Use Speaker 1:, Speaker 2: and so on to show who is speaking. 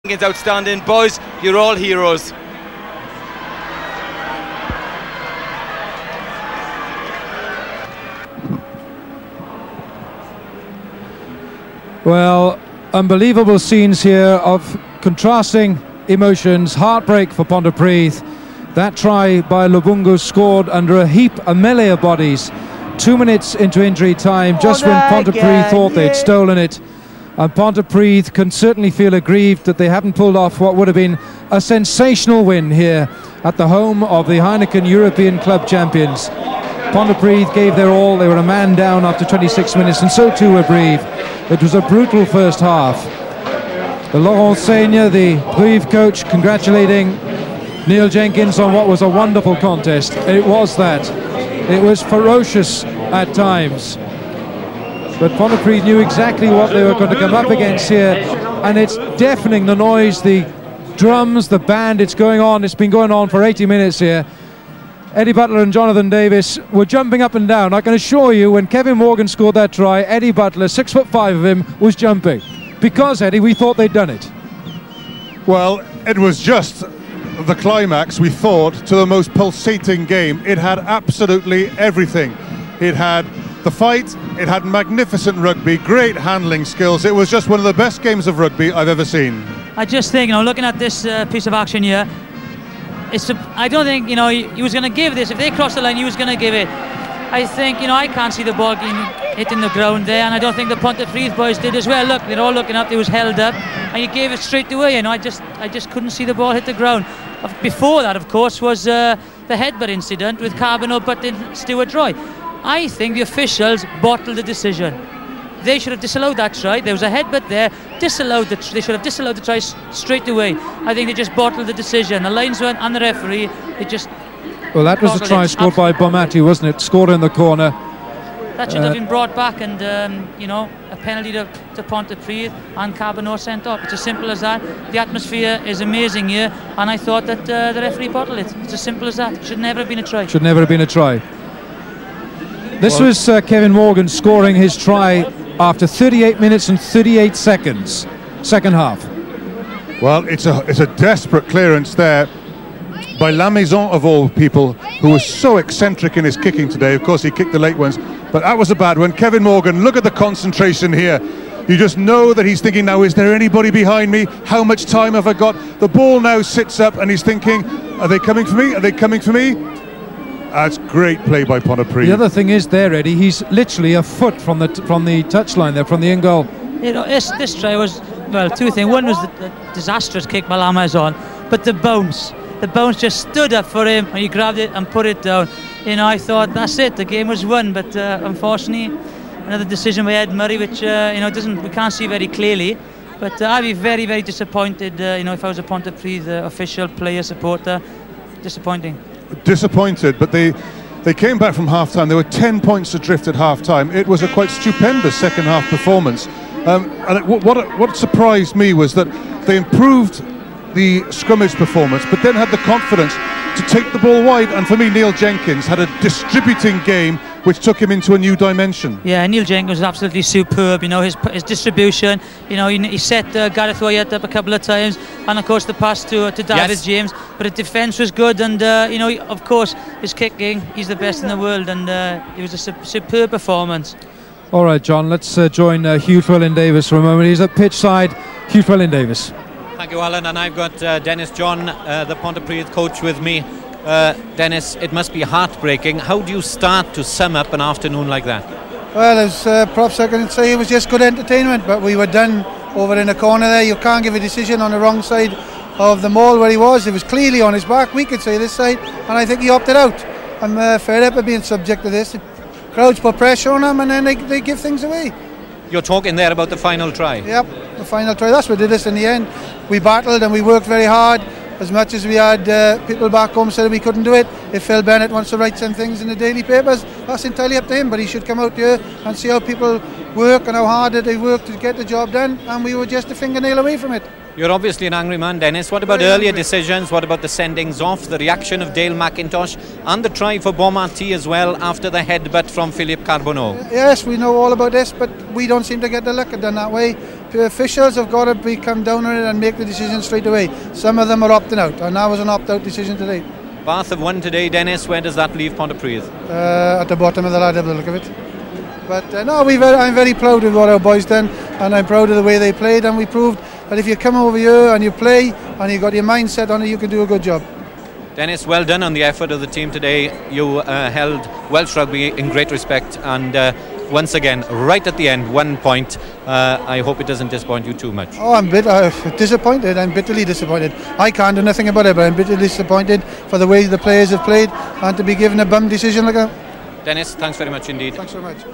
Speaker 1: It's outstanding. Boys, you're all heroes.
Speaker 2: Well, unbelievable scenes here of contrasting emotions. Heartbreak for Pontypridd. That try by Lubungu scored under a melee of bodies. 2 minutes into injury time, just when Pontypridd thought they'd stolen it. And Pontypridd can certainly feel aggrieved that they haven't pulled off what would have been a sensational win here at the home of the Heineken European Club champions. Pontypridd gave their all. They were a man down after 26 minutes, and so too were Brive. It was a brutal first half. The Laurent Seigneur, the Brive coach, congratulating Neil Jenkins on what was a wonderful contest. It was that. It was ferocious at times. But Pontypridd knew exactly what they were going to come up against here, and it's deafening, the noise, the drums, the band. It's going on. It's been going on for 80 minutes here. Eddie Butler and Jonathan Davis were jumping up and down. I can assure you, when Kevin Morgan scored that try, Eddie Butler, 6'5" of him, was jumping. Because, Eddie, we thought they'd done it.
Speaker 3: Well, it was just the climax, we thought, to the most pulsating game. It had absolutely everything. It had the fight, it had magnificent rugby, great handling skills. It was just one of the best games of rugby I've ever seen.
Speaker 4: I just think, looking at this piece of action here, I don't think, he was going to give this. If they crossed the line, he was going to give it. I think, I can't see the ball hitting the ground there, and I don't think the Pontypridd boys did as well. Look, they're all looking up, they was held up, and he gave it straight away. I just couldn't see the ball hit the ground. Before that, of course, was the headbutt incident with Carbonell butting Stuart Roy. I think the officials bottled the decision. They should have disallowed that try. There was a headbutt there. They should have disallowed the try straight away. I think they just bottled the decision. The linesman and the referee, they just...
Speaker 2: Well, that was the try scored by Bomati, wasn't it? Scored in the corner.
Speaker 4: That should have been brought back, and a penalty to Pontypridd and Carbonell sent off. It's as simple as that. The atmosphere is amazing here, and I thought that the referee bottled it. It's as simple as that. Should never have been a try. Should never have been a try.
Speaker 2: This was Kevin Morgan scoring his try after 38 minutes and 38 seconds, second half.
Speaker 3: Well, it's a desperate clearance there by La Maison, of all people, who was so eccentric in his kicking today. Of course, he kicked the late ones, but that was a bad one. Kevin Morgan, look at the concentration here. You just know that he's thinking now, is there anybody behind me? How much time have I got? The ball now sits up, and he's thinking, are they coming for me? Are they coming for me? That's great play by Pontypridd.
Speaker 2: The other thing is there, Eddie, he's literally a foot from the touchline there, from the in goal.
Speaker 4: This try was, well, two things. One was the disastrous kick by La Maison, but the bounce just stood up for him, and he grabbed it and put it down. I thought that's it, the game was won, but unfortunately, another decision by Ed Murray, which we can't see very clearly. But I'd be very, very disappointed. If I was a Pontypridd official, player, supporter, disappointing. Disappointed,
Speaker 3: but they came back from half-time. They were 10 points adrift at half-time. It was a quite stupendous second half performance. And what surprised me was that they improved the scrummage performance, but then had the confidence to take the ball wide. And for me, Neil Jenkins had a distributing game which took him into a new dimension. Yeah, Neil Jenkins was absolutely superb. His distribution. He set Gareth Wyatt up a couple of times, and of course the pass to David James. But his defence was good, and of course his kicking. He's the best in the world, and it was a superb performance.
Speaker 2: All right, John. Let's join Hugh Llewellyn-Davies for a moment. He's at pitch side. Hugh Llewellyn-Davies.
Speaker 5: Thank you, Alan, and I've got Dennis John, the Pontypridd coach, with me. Dennis, it must be heartbreaking. How do you start to sum up an afternoon like that?
Speaker 6: Well, as Prof Second say, it was just good entertainment, but we were done over in the corner there. You can't give a decision on the wrong side of the mall where he was. It was clearly on his back. We could say this side, and I think he opted out. I'm fed up of being subject to this. The crowds put pressure on him, and then they give things away.
Speaker 5: You're talking there about the final try?
Speaker 6: Yep, the final try. That's what did us in the end. We battled and we worked very hard. As much as we had people back home said we couldn't do it, if Phil Bennett wants to write some things in the daily papers, that's entirely up to him, but he should come out here and see how people work and how hard they work to get the job done, and we were just a fingernail away from it.
Speaker 5: You're obviously an angry man, Dennis. What about earlier decisions? What about the sendings off, the reaction of Dale McIntosh, and the try for Bomati as well after the headbutt from Philippe Carbonell?
Speaker 6: Yes, we know all about this, but we don't seem to get the luck done that way. officials have got to come down on it and make the decision straight away. Some of them are opting out, and that was an opt-out decision today.
Speaker 5: Bath have won today, Dennis. Where does that leave Pontypridd?
Speaker 6: At the bottom of the ladder, by the look of it. But no, I'm very proud of what our boys done, and I'm proud of the way they played, and we proved that if you come over here and you play and you got your mindset on it, you can do a good job.
Speaker 5: Dennis, well done on the effort of the team today. You held Welsh rugby in great respect, and once again, right at the end, 1 point. I hope it doesn't disappoint you too much.
Speaker 6: Oh, I'm disappointed. I'm bitterly disappointed. I can't do nothing about it, but I'm bitterly disappointed for the way the players have played and to be given a bum decision like that.
Speaker 5: Dennis, thanks very much indeed.
Speaker 6: Thanks very much.